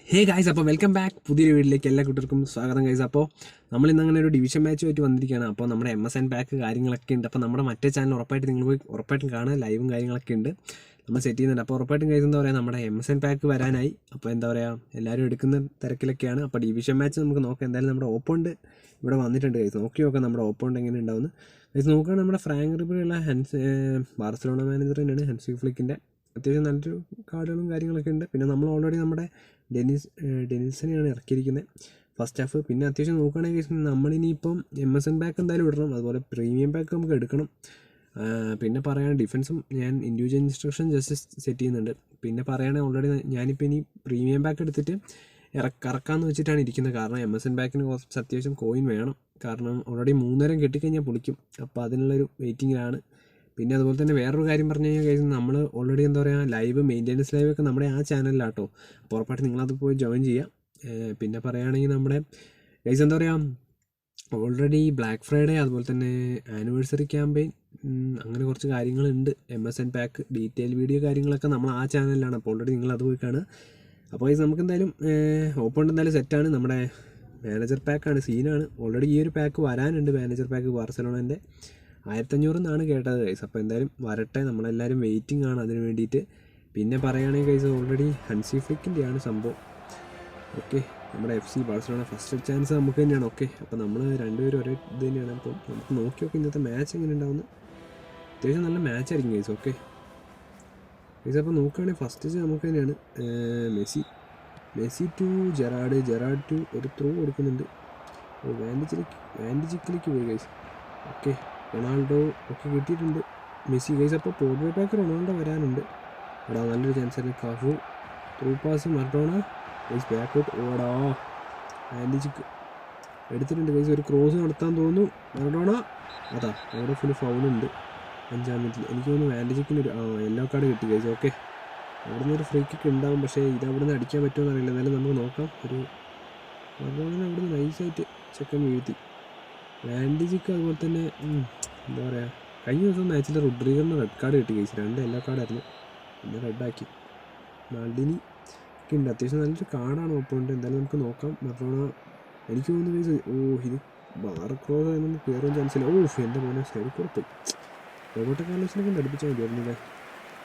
Hey guys, അപ്പോൾ welcome back. പുതിയൊരു വീട്ടിലേക്ക് എല്ലാ കുട്ടികൾക്കും സ്വാഗതം ഗൈസ്. അപ്പോൾ നമ്മളിന്ന് അങ്ങനെ ഒരു ഡിവിഷൻ മാച്ചുമായിട്ട് വന്നിരിക്കുകയാണ്. അപ്പോൾ നമ്മുടെ MSN പാക്ക് കാര്യങ്ങളൊക്കെ ഉണ്ട്. അപ്പോൾ നമ്മുടെ മറ്റേ ചാനൽ ഉറപ്പായിട്ട് നിങ്ങൾ പോയി ഉറപ്പായിട്ടും കാണുക. ലൈവും കാര്യങ്ങളൊക്കെ ഉണ്ട്, നമ്മൾ സെറ്റ് ചെയ്യുന്നുണ്ട്. അപ്പോൾ ഉറപ്പായിട്ടും ഗൈസ് എന്താ പറയുക, നമ്മുടെ MSN പാക്ക് വരാനായി. അപ്പോൾ എന്താ പറയുക, എല്ലാവരും എടുക്കുന്ന തിരക്കിലൊക്കെയാണ്. അപ്പോൾ ഡിവിഷൻ മാച്ച് നമുക്ക് നോക്കാം. എന്തായാലും നമ്മുടെ ഓപ്പോണ്ട് ഇവിടെ വന്നിട്ടുണ്ട് ഗൈസ്. നോക്കി നോക്കാം നമ്മുടെ ഓപ്പോണ്ട് എങ്ങനെ ഉണ്ടാവുന്നു ഗൈസ്. നോക്കുകയാണ് നമ്മുടെ ഫ്രാങ്ക് റിബറിയുള്ള ബാർസലോണ മാനേജർ തന്നെയാണ്, ഹൻസി ഫ്ലിക്കിൻ്റെ. അത്യാവശ്യം നല്ലൊരു കാർഡുകളും കാര്യങ്ങളൊക്കെ ഉണ്ട്. പിന്നെ നമ്മൾ ഓൾറെഡി നമ്മുടെ ഡെനിസിനെയാണ് ഇറക്കിയിരിക്കുന്നത് ഫസ്റ്റ് ഹാഫ്. പിന്നെ അത്യാവശ്യം നോക്കുകയാണെങ്കിൽ നമ്മളിനിയിപ്പം MSN പാക്ക് എന്തായാലും ഇടണം, അതുപോലെ പ്രീമിയം പാക്ക് നമുക്ക് എടുക്കണം. പിന്നെ പറയുകയാണെങ്കിൽ ഡിഫൻസും ഞാൻ ഇൻഡിവിജ്വൽ ഇൻസ്ട്രക്ഷൻ ജസ്റ്റ് സെറ്റ് ചെയ്യുന്നുണ്ട്. പിന്നെ പറയുകയാണെങ്കിൽ ഓൾറെഡി ഞാനിപ്പോൾ ഇനി പ്രീമിയം പാക്ക് എടുത്തിട്ട് ഇറക്കാമെന്ന് വെച്ചിട്ടാണ് ഇരിക്കുന്നത്. കാരണം MSN പാക്കിന് കുറച്ച് അത്യാവശ്യം കോയിൻ വേണം. കാരണം ഓൾറെഡി 3 കെട്ടിക്കഴിഞ്ഞാൽ പൊളിക്കും. അപ്പോൾ അതിനുള്ളൊരു വെയിറ്റിങ്ങിലാണ്. പിന്നെ അതുപോലെ തന്നെ വേറൊരു കാര്യം പറഞ്ഞു കഴിഞ്ഞാൽ നമ്മൾ ഓൾറെഡി എന്താ പറയുക, ലൈവ് മെയിൻ്റെനൻസ് ലൈവൊക്കെ നമ്മുടെ ആ ചാനലിലാട്ടോ. അപ്പോൾ ഉറപ്പായിട്ട് നിങ്ങളത് പോയി ജോയിൻ ചെയ്യാം. പിന്നെ പറയുകയാണെങ്കിൽ നമ്മുടെ ഗൈസ് എന്താ പറയുക, ഓൾറെഡി ബ്ലാക്ക് ഫ്രൈഡേ അതുപോലെ തന്നെ ആനിവേഴ്സറി ക്യാമ്പയിൻ അങ്ങനെ കുറച്ച് കാര്യങ്ങളുണ്ട്. MSN പാക്ക് ഡീറ്റെയിൽ വീഡിയോ കാര്യങ്ങളൊക്കെ നമ്മൾ ആ ചാനലിലാണ്. അപ്പോൾ ഓൾറെഡി നിങ്ങളത് പോയി കാണുക. അപ്പോൾ ഗൈസ് നമുക്ക് എന്തായാലും ഓപ്പൺ എന്തായാലും സെറ്റാണ്. നമ്മുടെ മാനേജർ പാക്കാണ്, സീനാണ്. ഓൾറെഡി ഈ ഒരു പാക്ക് വരാനുണ്ട്, മാനേജർ പാക്ക് ബാർസലോണൻ്റെ 1500 എന്നാണ് കേട്ടത് ഗൈസ്. അപ്പോൾ എന്തായാലും വരട്ടെ, നമ്മളെല്ലാവരും വെയിറ്റിംഗ് ആണ് അതിന് വേണ്ടിയിട്ട്. പിന്നെ പറയുകയാണെങ്കിൽ ഗൈസ് ഓൾറെഡി ഹൻസി ഫ്ലിക്കിൻ്റെയാണ് സംഭവം. ഓക്കെ, നമ്മുടെ FC ബാർസലോണ ഫസ്റ്റ് ചാൻസ് നമുക്ക് തന്നെയാണ്. ഓക്കെ, അപ്പോൾ നമ്മൾ രണ്ടുപേരും ഒരേ ഇത് തന്നെയാണ്. അപ്പോൾ നമുക്ക് നോക്കി നോക്കി ഇന്നത്തെ മാച്ച് എങ്ങനെ ഉണ്ടാവുന്നത്. അത്യാവശ്യം നല്ല മാച്ച് ആയിരിക്കും ഗൈസ്. ഓക്കെ ഗൈസ്, അപ്പോൾ നോക്കുകയാണെങ്കിൽ ഫസ്റ്റ് നമുക്ക് തന്നെയാണ്. മെസ്സി ടു ജെറാഡ് ടു ഒരു ത്രൂ കൊടുക്കുന്നുണ്ട്. വാൻഡിജിക്കിലേക്ക് പോയി ഗൈസ്. ഓക്കെ, റൊണാൾഡോ ഒക്കെ കിട്ടിയിട്ടുണ്ട്. Messi guys. അപ്പോൾ പോർവേ പാക്ക് റൊണാൾഡോ വരാനുണ്ട്. എടാ നല്ലൊരു ചാൻസ് ആയിരുന്നു. Cafu through pass Maradona guys, back out. ഓടാ വാൻഡിജിക്ക് എടുത്തിട്ടുണ്ട് ഗൈസ്. ഒരു ക്രോസ് നടത്താൻ തോന്നുന്നു മറഡോണ. അതാ അവിടെ ഫുൾ ഫൗളുണ്ട് 5-ാം മിനിറ്റിൽ. എനിക്ക് തോന്നുന്നു വാൻഡിജിക്കിനൊരു യെല്ലോ കാർഡ് കിട്ടി ഗൈസ്. ഓക്കെ, അവിടെ നിന്നൊരു ഫ്രീ കിക്ക് ഉണ്ടാവും, പക്ഷേ ഇത് അവിടെ നിന്ന് അടിക്കാൻ പറ്റുമോ എന്നറിയില്ല. എന്നാലും നമുക്ക് നോക്കാം. ഒരു മറഡോണ അവിടെ നിന്ന് നൈസായിട്ട് ചെക്കൻ വീഴ്ത്തി. വാൻഡിജിക്ക് അതുപോലെ തന്നെ എന്താ പറയുക, കഴിഞ്ഞ ദിവസം മാച്ചിൽ റോഡ്രിഗറിന് റെഡ് കാർഡ് കിട്ടി ഗൈസ്. 2 യെല്ലോ കാർഡായിരുന്നു, പിന്നെ റെഡാക്കി. മാൾഡിനി ഒക്കെ ഉണ്ട്. അത്യാവശ്യം നല്ലൊരു കാർഡാണ് ഓപ്പോണ്ട്. എന്തായാലും നമുക്ക് നോക്കാം. മറഡോണ എനിക്ക് തോന്നുന്നു ഗൈസ്. ഇത് ബാർ ക്രോസ് ആയിരുന്നു, കയറാൻ ചാൻസ് ഇല്ല. എൻ്റെ മോനെ സൈഡ് കൊടുത്തു. റോബർട്ടോ കാർലോസിനെ കൊണ്ട് അടുപ്പിച്ചാൽ മതിയായിരുന്നില്ലേ.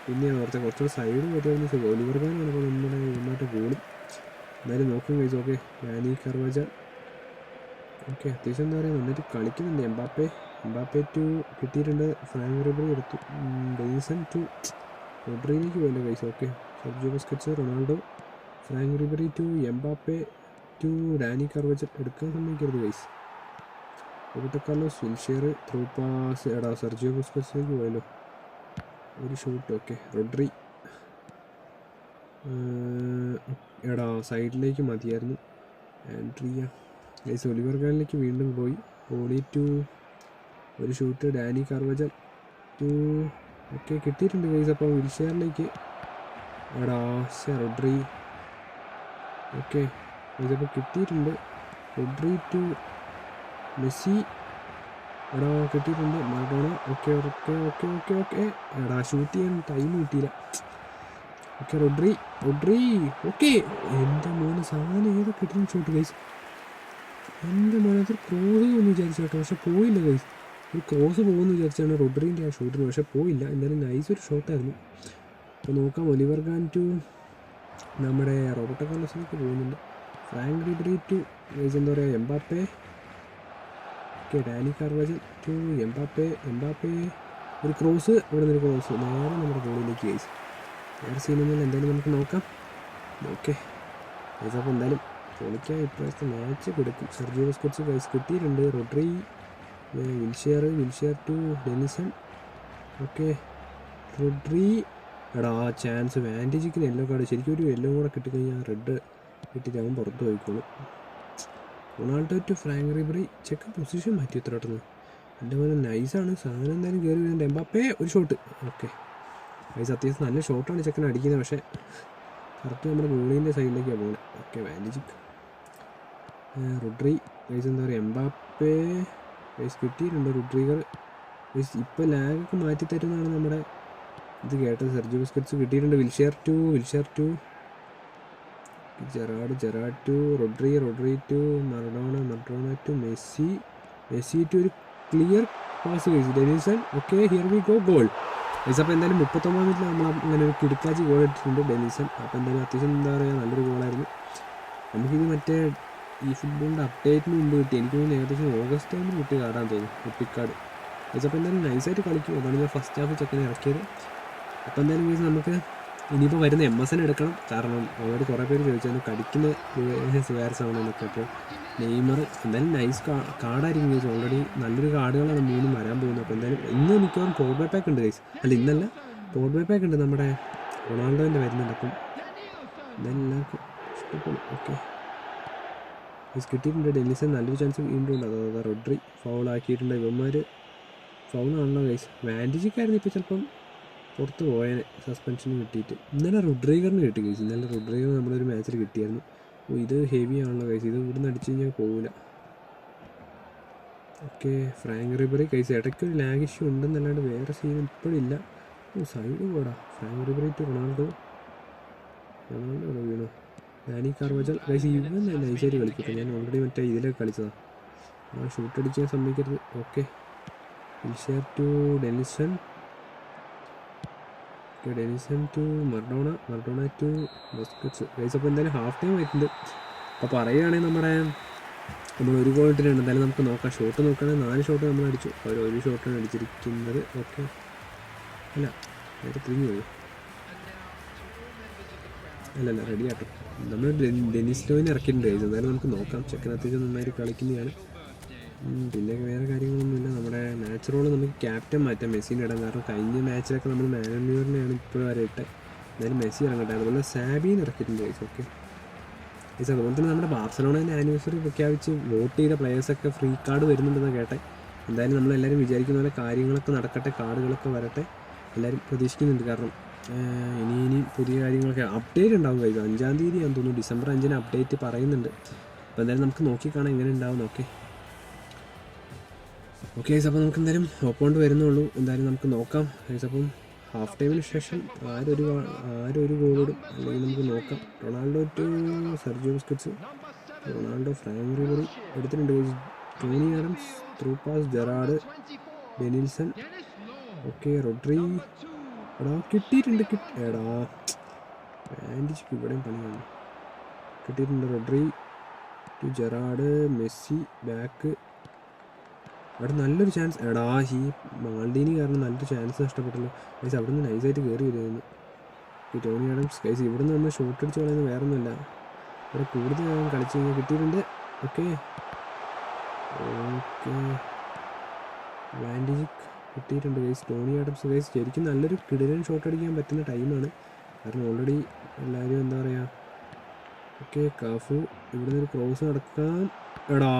പിന്നെ കുറച്ചുകൂടെ സൈഡ് പറ്റുമായിരുന്നു. ഒലിവർ ഖാനാണ് അപ്പോൾ നമ്മുടെ മുന്നോട്ട് ഗോളും. എന്തായാലും നോക്കും guys. Okay, Dani Carvajal. Okay, അത്യാവശ്യം എന്താ പറയുക, നന്നായിട്ട് കളിക്കുന്നുണ്ട്. എംബാപ്പെ ടു കിട്ടിയിട്ടുണ്ട്. ഫ്രാങ്ക് റിബറി എടുത്തു. ഡെനിസൺ ടു റോഡ്രിയിലേക്ക് പോയല്ലോ guys. Okay, Sergio Busquets, Ronaldo, Franck Ribery to Mbappe to Dani Carvajal. എടുക്കാൻ സമ്മതിക്കരുത് guys. Roberto Carlos, Wilshere through pass. എടാ സെർജിയോ ബുസ്കറ്റ്സിലേക്ക് പോയല്ലോ, ഒരു ഷൂട്ട്. ഓക്കെ, റോഡ്രി എടാ സൈഡിലേക്ക് മതിയായിരുന്നു. Andrea guys. ഒലിവർ ഖാനിലേക്ക് വീണ്ടും പോയി. ഓടി ടു ഒരു shoot. Dani Carvajal to. Okay, കിട്ടിയിട്ടുണ്ട് ഗൈസ്. അപ്പോൾ വിൽഷെയറിലേക്ക്. എടാ റോഡ്രി. ഓക്കെ ഗൈസ്, അപ്പോൾ കിട്ടിയിട്ടുണ്ട്. Rodri to Messi. എടാ കിട്ടിയിട്ടുണ്ട്. Maradona. Okay okay okay okay okay എടാ ഷൂട്ട് ചെയ്യാൻ ടൈം കിട്ടിയില്ല. Okay, Rodri. ഓക്കെ, എൻ്റെ മോനെ സാധനം ഏതൊക്കെ കിട്ടുന്ന ഷൂട്ട് ഗൈസ്. എൻ്റെ മോനത് ക്രോസ് പോകുമെന്ന് വിചാരിച്ചു കേട്ടോ, പക്ഷെ പോയില്ല ഗൈസ്. ഒരു ക്രോസ് പോകുമെന്ന് വിചാരിച്ചാണ് റോഡ്രീൻ്റെ ആ ഷൂട്ടിന്, പക്ഷെ പോയില്ല. എന്തായാലും നൈസൊരു ഷോട്ടായിരുന്നു. അപ്പോൾ നോക്കാം. ഒലിവർ ഖാൻ ടു നമ്മുടെ റോബർട്ടോ കാർലോസിലേക്ക് പോകുന്നുണ്ട്. ഫ്രാങ്ക് റിബറി ടു ഗൈസ് എന്താ പറയുക, Mbappe. Okay, Dani Carvajal to Mbappe. ഒരു ക്രോസ്, ഇവിടെ നിന്നൊരു ക്രോസ് നേരെ നമ്മുടെ ഗോളിലേക്ക് ഗൈസ്. വേറെ സീനൊന്നുമില്ല. എന്തായാലും നമുക്ക് നോക്കാം. ഓക്കെ ഗൈസ്, അപ്പോൾ എന്തായാലും പൊളിക്കാൻ ഇപ്രാവശ്യത്തെ മാച്ച് കൊടുക്കും. സെർജിയോ ബുസ്കറ്റ്സ് ഗൈസ് കിട്ടിയിട്ടുണ്ട്. Rodri, Wilshere to Denilson. Okay, Rodri. എടാ ചാൻസ്. വാൻഡിജിക്കിന് യെല്ലോ കാർഡ്. ശരിക്കും ഒരു യെല്ലോ കൂടെ കിട്ടിക്കഴിഞ്ഞാൽ റെഡ് കിട്ടിയിട്ട് അവൻ പുറത്ത് പോയിക്കോളും. Ronaldo to Franck Ribery. Check position മാറ്റി എത്രട്ടെന്ന്. എൻ്റെ പോലെ നൈസാണ് സാധനം. എന്തായാലും കയറി വരുന്നുണ്ട്. എംബാപ്പെ ഒരു ഷോട്ട്. ഓക്കെ ഗൈസ്, അത്യാവശ്യം നല്ല ഷോട്ടാണ് ചെക്കൻ അടിക്കുന്നത്, പക്ഷേ കറക്റ്റ് നമ്മുടെ ഗോളീൻ്റെ സൈഡിലേക്കാണ് പോകുന്നത്. ഓക്കെ, വാൻഡിജിക്ക്. റോഡ്രി ഗൈസ് എന്താ പറയുക, എംബാപ്പെ ഗൈസ് കിട്ടിയിട്ടുണ്ട്. റോഡ്രിഗർ ഗൈസ് ഇപ്പോൾ ലാഗൊക്കെ മാറ്റി തരുന്നതാണ് നമ്മുടെ ഇത് കേട്ടത്. സെർജിയോ ബുസ്കറ്റ്സ് കിട്ടിയിട്ടുണ്ട്. Wilshere to Gerrard to Rodri to Maradona to Messi to ഒരു ക്ലിയർ പാസ് കഴിച്ചു Denison. Okay, here we go, goal. അപ്പോൾ എന്തായാലും 39 മിനിറ്റിൽ നമ്മൾ അങ്ങനെ ഒരു കിടക്കാച്ചി ഗോൾ ഇട്ടിട്ടുണ്ട് ഡെനിസൺ. അപ്പോൾ എന്തായാലും അത്യാവശ്യം എന്താ പറയുക നല്ലൊരു ഗോളായിരുന്നു. നമുക്കിത് മറ്റേ ഈ ഫുട്ബോളിൻ്റെ അപ്ഡേറ്റിന് മുമ്പ് കിട്ടി. എനിക്ക് തോന്നുന്നു ഏകദേശം ഓഗസ്റ്റ് ടൈമിൽ കിട്ടിയ കാർഡാണെന്ന് തോന്നുന്നു, കുട്ടിക്കാർഡ്. അപ്പോൾ എന്തായാലും നൈസായിട്ട് കളിക്കും. അതാണ് ഞാൻ ഫസ്റ്റ് ഹാഫ് ചെക്കനെ ഇറക്കിയത്. അപ്പോൾ എന്തായാലും മീൻസ് നമുക്ക് ഇനിയിപ്പോൾ വരുന്ന MSN എടുക്കണം. കാരണം ഓൾറെഡി കുറേ പേര് ചോദിച്ചായിരുന്നു കടിക്കുന്ന സുവാരസ് ആവണമെന്നൊക്കെ. അപ്പോൾ നെയ്മർ എന്തായാലും നൈസ് കാർഡായിരിക്കും ഗൈസ്. ഓൾറെഡി നല്ലൊരു കാർഡുകളാണ് 3 വരാൻ പോകുന്നത്. അപ്പോൾ എന്തായാലും ഇന്ന് മിക്കവാറും പോഡ് ബൈ പാക്ക് ഉണ്ട് ഗൈസ്. അല്ല, ഇന്നല്ല, പോഡ് ബൈ പാക്ക് ഉണ്ട്. നമ്മുടെ റൊണാൾഡോൻ്റെ വരുന്നുണ്ട്. അപ്പം എന്തായാലും എല്ലാവർക്കും ഇഷ്ടപ്പെടും. ഓക്കെ, കിട്ടിയിട്ടുണ്ട്. ഡെനിസൺ നല്ലൊരു ചാൻസ് വീണ്ടും ഉണ്ട്. അതായത് റൊഡ്രി ഫൗളാക്കിയിട്ടുണ്ട്. ഇവന്മാർ ഫൗളാണല്ലോ ഗൈസ്. വാൻഡിജിക്കായിരുന്നു ഇപ്പോൾ ചിലപ്പം പുറത്ത് പോയതിന് സസ്പെൻഷന് കിട്ടിയിട്ട്. ഇന്നലെ റൊഡ്രിഗറിന് കിട്ടി ഗൈസ്. ഇന്നലെ റൊഡ്രിഗർ നമ്മളൊരു മാച്ചിൽ കിട്ടിയായിരുന്നു. ഓ, ഇത് ഹെവി ആണല്ലോ ഗൈസ്. ഇത് ഇവിടുന്ന് അടിച്ച് കഴിഞ്ഞാൽ പോകില്ല. Okay, Franck Ribery guys. ഇടയ്ക്കൊരു ലാഗ് ഇഷ്യൂ ഉണ്ടെന്നല്ലാണ്ട് വേറെ സീൻ ഇപ്പോഴില്ല. ഓ, സൈഡ് പോടാ. ഫ്രാങ്ക് റിബറി ടു റൊണാൾഡോ വീണോ. Dani Carvajal guys. ഇവൻ നൈസായിട്ട് കളിക്കട്ടെ. ഞാൻ ഓൾറെഡി മറ്റേ ഇതിലൊക്കെ കളിച്ചതാണ്. ഷൂട്ട് അടിക്കാൻ സമ്മതിക്കരുത്. Okay, Wilshere to Denilson. Denilson to Maradona to Busquets guys. അപ്പോൾ എന്തായാലും ഹാഫ് ടൈം ആയിട്ടുണ്ട്. അപ്പോൾ പറയുകയാണെങ്കിൽ നമ്മൾ ഒരു ഗോൾ ഇട്ടിട്ടുണ്ട്. എന്തായാലും നമുക്ക് നോക്കാം. ഷോട്ട് നോക്കുകയാണെങ്കിൽ 4 ഷോട്ട് നമ്മൾ അടിച്ചു. അവർ ഒരു ഷോട്ടാണ് അടിച്ചിരിക്കുന്നത്. ഓക്കെ, അല്ല നേരെ തിരിഞ്ഞു പോയി. അല്ലല്ല, റെഡി ആട്ടോ. നമ്മൾ ഡെനിസ് ലോയിനെ ഇറക്കിയിട്ടുണ്ട് ഗൈസ്. എന്തായാലും നമുക്ക് നോക്കാം. ചെക്കൻ അത്യാവശ്യം നന്നായിട്ട് കളിക്കുന്നതാണ്. പിന്നെ വേറെ കാര്യങ്ങളൊന്നുമില്ല. നമ്മുടെ മാച്ച് റോള് നമുക്ക് ക്യാപ്റ്റൻ മാറ്റാം, മെസ്സിനെ ഇടാം. കാരണം കഴിഞ്ഞ മാച്ചിലൊക്കെ നമ്മൾ മാനൂറിനെയാണ് ഇപ്പോൾ വരെ ഇട്ടത്. എന്തായാലും മെസ്സി ഇറങ്ങട്ടെ. അതുപോലെ സാബീനെ ഇറക്കിയിട്ടുണ്ട് ഗൈസ്. Okay guys. അതുപോലെ തന്നെ നമ്മുടെ ബാർസലോണേൻ്റെ ആനിവേഴ്സറി പ്രഖ്യാപിച്ച് വോട്ട് ചെയ്ത പ്ലേയേഴ്സൊക്കെ ഫ്രീ കാർഡ് വരുന്നുണ്ടെന്ന് കേട്ടെ. എന്തായാലും നമ്മളെല്ലാവരും വിചാരിക്കുന്ന പോലെ കാര്യങ്ങളൊക്കെ നടക്കട്ടെ, കാർഡുകളൊക്കെ വരട്ടെ എല്ലാവരും പ്രതീക്ഷിക്കുന്നുണ്ട്. കാരണം ഇനി പുതിയ കാര്യങ്ങളൊക്കെ അപ്ഡേറ്റ് ഉണ്ടാവും ഗൈസ്. 5-ാം തീയതി ആണെന്ന് തോന്നുന്നു, ഡിസംബർ 5-ന് അപ്ഡേറ്റ് പറയുന്നുണ്ട്. അപ്പോൾ എന്തായാലും നമുക്ക് നോക്കിക്കാണാം എങ്ങനെ ഉണ്ടാവും. Okay guys. അപ്പോൾ നമുക്ക് എന്തായാലും ഓപ്പോണ്ട് വരുന്നുള്ളൂ. എന്തായാലും നമുക്ക് നോക്കാം ഗൈസ്. അപ്പം ഹാഫ് ടൈമിന് ശേഷം ആരൊരു ഗോളിടും അല്ലെങ്കിൽ നമുക്ക് നോക്കാം. Ronaldo to Sergio Busquets. Ronaldo Franck Ribery എടുത്തിട്ടുണ്ട് guys. Tony Adams through pass Gerrard Denilson. Okay, Rodri. എടാ കിട്ടിയിട്ടുണ്ട്. എടാ വാൻഡിജിക്ക് ഇവിടെയും പണിയാണ്. കിട്ടിയിട്ടുണ്ട്. Rodri to Gerrard Messi back. അവിടെ നല്ലൊരു ചാൻസ്. എടാ ഈ മാൾഡീനി കാരണം നല്ലൊരു ചാൻസ് നഷ്ടപ്പെട്ടല്ലോ ഗൈസ്. അവിടെ നിന്ന് നൈസായിട്ട് കയറി വരുമായിരുന്നു ടോണി ആഡംസ് ഗൈസ്. ഇവിടെ നിന്ന് നമ്മൾ ഷോട്ട് അടിച്ച് കളയുന്നത് വേറെ ഒന്നുമില്ല. ഇവിടെ കൂടുതൽ കളിച്ച് കഴിഞ്ഞാൽ കിട്ടിയിട്ടുണ്ട്. ഓക്കെ വാൻഡിജിക്ക് കിട്ടിയിട്ടുണ്ട് ഗൈസ്. ടോണി ആഡംസ് ഗൈസ് ശരിക്കും നല്ലൊരു കിടിലൻ ഷോട്ട് അടിക്കാൻ പറ്റുന്ന ടൈമാണ്. കാരണം ഓൾറെഡി എല്ലാവരും എന്താ പറയുക. ഓക്കെ, കാഫു ഇവിടെ നിന്നൊരു ക്രോസ് നടക്കാം. എടാ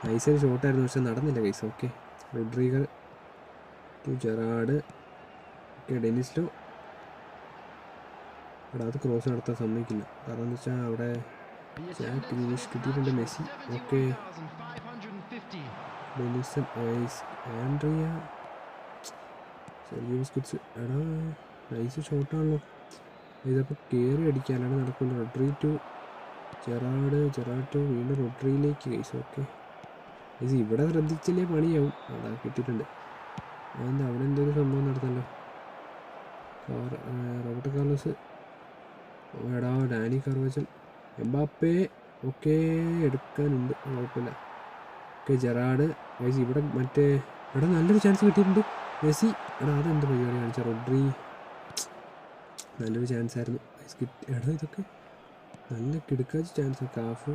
നൈസായിട്ട് ഷോട്ടായിരുന്നു, പക്ഷെ നടന്നില്ല guys. Okay, Rodriguez to Gerrard. Okay, Denilson. എടാ അത് ക്രോസ് നടത്താൻ സമ്മതിക്കില്ല. കാരണം എന്ന് വെച്ചാൽ അവിടെ കിട്ടിയിട്ടുണ്ട്. Messi. Okay, Denison Andrea Sergio Busquets. എടാ നൈസ് ഷോട്ടാണല്ലോ ഇതപ്പോൾ കയറി അടിക്കാനാണ് നടക്കുന്നത്. റൊഡ്രി ടു ജെറാഡ് ടു വീണ്ടും റൊഡ്രിയിലേക്ക് ഗൈസ്. ഓക്കെ ഗൈസ്, ഇവിടെ ശ്രദ്ധിച്ചില്ലേ പണിയാവും. അതാ കിട്ടിയിട്ടുണ്ട്. അതെന്താ അവിടെ എന്തൊരു സംഭവം നടത്തല്ലോ. Roberto Carlos. എടാ ഡാനി കാർവജൽ എംബാപ്പേ. ഓക്കെ, എടുക്കാനുണ്ട്, കുഴപ്പമില്ല. Okay, Gerrard guys. ഇവിടെ മറ്റേ എടാ നല്ലൊരു ചാൻസ് കിട്ടിയിട്ടുണ്ട്. മെസ്സി. എടാ അതെന്ത് പരിപാടി കാണിച്ച. റൊഡ്രി നല്ലൊരു ചാൻസ് ആയിരുന്നു ഗൈസ്. എടാ ഇതൊക്കെ നല്ല കിടക്കാച്ച ചാൻസ്. കാഫു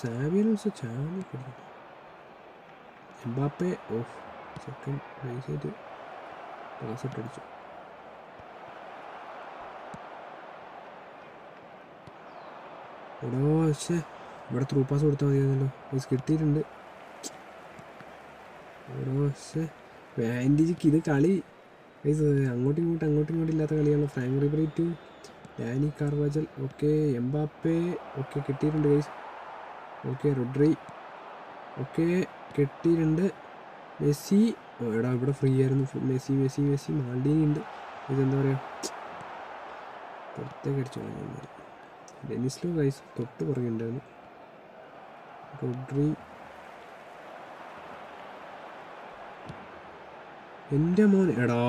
സാവിയൻസ് ചാൻസ്. എംബാപ്പേ. ഓഫ് സെക്കൻഡ് നൈസായിട്ട് പാസ് ഇട്ടടിച്ചു. എടോ പക്ഷേ ഇവിടെ ത്രൂ പാസ് കൊടുത്താൽ മതിയായിരുന്നല്ലോ ഗൈസ്. കിട്ടിയിട്ടുണ്ട്. എടോ പക്ഷേ വാൻഡിജിക്ക് ഇത് കളി ഗൈസ് അങ്ങോട്ടും ഇങ്ങോട്ടും ഇല്ലാത്ത കളിയാണ്. Franck Ribery to Dani Carvajal. Okay, Mbappe. Okay, കിട്ടിയിട്ടുണ്ട് ഗൈസ്. Okay, Rodri. ഓക്കെ, കിട്ടിയിട്ടുണ്ട്. മെസ്സി. എടാ ഇവിടെ ഫ്രീ ആയിരുന്നു. മെസ്സി മാൾഡീനി ഉണ്ട്. ഇതെന്താ പറയുക. പുറത്തേക്ക് അടിച്ചു ഡെനിസ് ലോ ഗൈസ് തൊട്ട് പുറകെയുണ്ടായിരുന്നു. റോഡ്രി എൻ്റെ മോൻ എടാ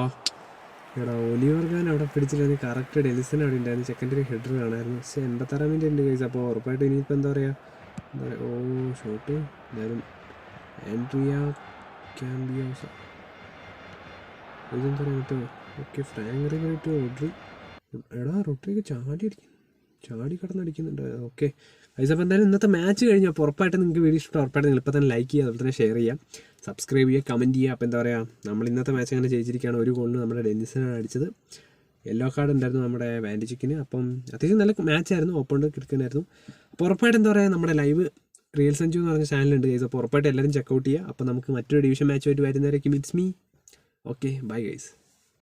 ഒലിവർ ഖാൻ അവിടെ പിടിച്ചിട്ടായിരുന്നു. കറക്റ്റ് ഡെലിസൺ അവിടെ ഉണ്ടായിരുന്നു. സെക്കൻഡറി ഹെഡർ കാണായിരുന്നു. പക്ഷേ 86 മിനിറ്റ് ഉണ്ട് ഗൈസ്. അപ്പോൾ ഉറപ്പായിട്ടും ഇനിയിപ്പോൾ എന്താ പറയുക ഓ ഷോട്ട് എന്തായാലും ആൻഡ്രിയ ക്യാമ്പിയോസ ഇതെന്താ പറയുക കേട്ടോ. ഓക്കെ ഫ്രാങ്ക് റിബേറി റോഡ്രി റോഡ്രിക്ക് ചാടി കടന്നടിക്കുന്നുണ്ട്. ഓക്കെ ഗൈസ് അപ്പോൾ എന്തായാലും ഇന്നത്തെ മാച്ച് കഴിഞ്ഞു. അപ്പോൾ ഉറപ്പായിട്ട് നിങ്ങൾക്ക് വീഡിയോ ഇഷ്ടം ഉറപ്പായിട്ട് നിങ്ങൾ ഇപ്പോൾ തന്നെ ലൈക്ക് ചെയ്യുക, അതുപോലെ തന്നെ ഷെയർ ചെയ്യുക, സബ്സ്ക്രൈബ് ചെയ്യുക, കമൻറ്റ് ചെയ്യുക. അപ്പോൾ എന്താ പറയുക നമ്മൾ ഇന്നത്തെ മാച്ച് അങ്ങനെ ജയിച്ചിരിക്കുകയാണ്. ഒരു ഗോളിന് നമ്മുടെ ഡെന്നിസിനാണ് അടിച്ചത്. യെല്ലോ കാർഡ് ഉണ്ടായിരുന്നു നമ്മുടെ വാൻഡിച്ചിക്കിന്. അപ്പം അത്യാവശ്യം നല്ല മാച്ചായിരുന്നു. ഓപ്പൺ കിടക്കുന്നായിരുന്നു. അപ്പോൾ ഉറപ്പായിട്ട് എന്താ പറയുക നമ്മുടെ ലൈവ് റിയൽ സഞ്ജു എന്ന് പറഞ്ഞ ചാനലുണ്ട് ഗൈസ്. അപ്പോൾ ഉറപ്പായിട്ട് എല്ലാവരും ചെക്കൗട്ട് ചെയ്യുക. അപ്പോൾ നമുക്ക് മറ്റൊരു ഡിവിഷൻ മാച്ചുമായിട്ട് വരുന്നവരേക്കും it's me. Okay bye guys.